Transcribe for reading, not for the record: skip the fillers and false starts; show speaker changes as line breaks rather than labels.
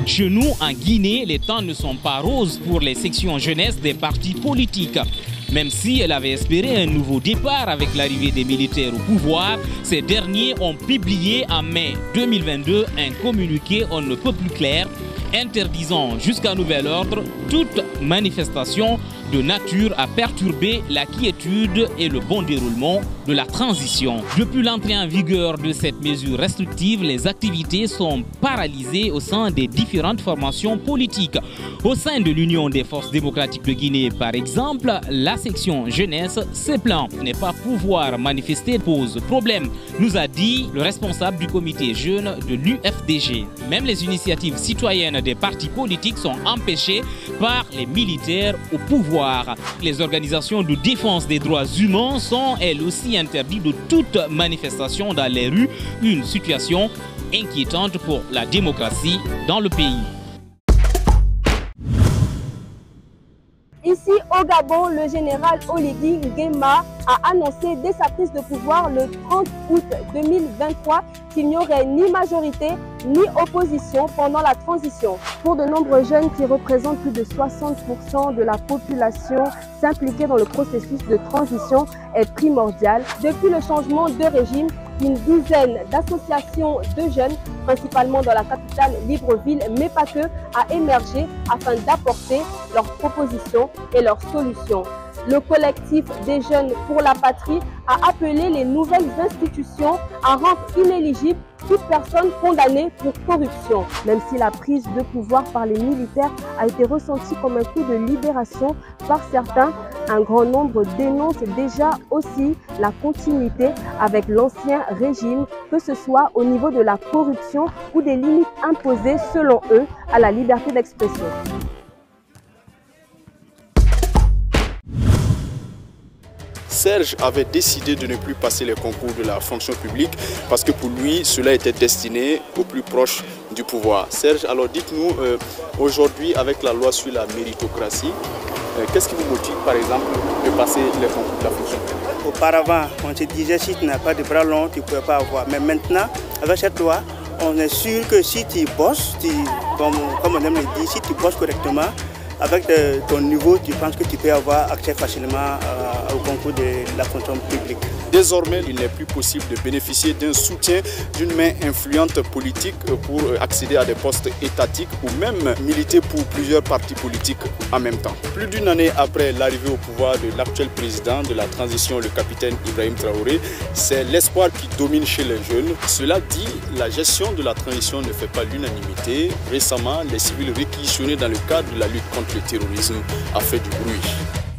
Chez nous, en Guinée, les temps ne sont pas roses pour les sections jeunesse des partis politiques. Même si elle avait espéré un nouveau départ avec l'arrivée des militaires au pouvoir, ces derniers ont publié en mai 2022 un communiqué on ne peut plus clair interdisant jusqu'à nouvel ordre toute manifestation de nature à perturber la quiétude et le bon déroulement de la transition. Depuis l'entrée en vigueur de cette mesure restrictive, les activités sont paralysées au sein des différentes formations politiques. Au sein de l'Union des forces démocratiques de Guinée, par exemple, la section jeunesse se plaint. Ne pas pouvoir manifester pose problème, nous a dit le responsable du comité jeune de l'UFDG. Même les initiatives citoyennes des partis politiques sont empêchées par les militaires au pouvoir. Les organisations de défense des droits humains sont elles aussi interdites de toute manifestation dans les rues, une situation inquiétante pour la démocratie dans le pays.
Ici au Gabon, le général Oligui Nguema a annoncé dès sa prise de pouvoir le 30 août 2023 qu'il n'y aurait ni majorité ni opposition pendant la transition. Pour de nombreux jeunes qui représentent plus de 60% de la population, s'impliquer dans le processus de transition est primordial. Depuis le changement de régime, une dizaine d'associations de jeunes, principalement dans la capitale Libreville, mais pas que, a émergé afin d'apporter leurs propositions et leurs solutions. Le collectif des jeunes pour la patrie a appelé les nouvelles institutions à rendre inéligible toute personne condamnée pour corruption. Même si la prise de pouvoir par les militaires a été ressentie comme un coup de libération par certains, un grand nombre dénonce déjà aussi la continuité avec l'ancien régime, que ce soit au niveau de la corruption ou des limites imposées, selon eux, à la liberté d'expression.
Serge avait décidé de ne plus passer les concours de la fonction publique parce que pour lui, cela était destiné aux plus proches du pouvoir. Serge, alors dites-nous, aujourd'hui, avec la loi sur la méritocratie, qu'est-ce qui vous motive, par exemple, de passer les concours de la fonction publique?
Auparavant, on se disait si tu n'as pas de bras longs, tu ne pouvais pas avoir. Mais maintenant, avec cette loi, on est sûr que si tu bosses, comme on aime le dire, si tu bosses correctement, avec ton niveau, tu penses que tu peux avoir accès facilement au concours de la fonction publique.
Désormais, il n'est plus possible de bénéficier d'un soutien d'une main influente politique pour accéder à des postes étatiques ou même militer pour plusieurs partis politiques en même temps. Plus d'une année après l'arrivée au pouvoir de l'actuel président de la transition, le capitaine Ibrahim Traoré, c'est l'espoir qui domine chez les jeunes. Cela dit, la gestion de la transition ne fait pas l'unanimité. Récemment, les civils réquisitionnés dans le cadre de la lutte contre le terrorisme a fait du bruit.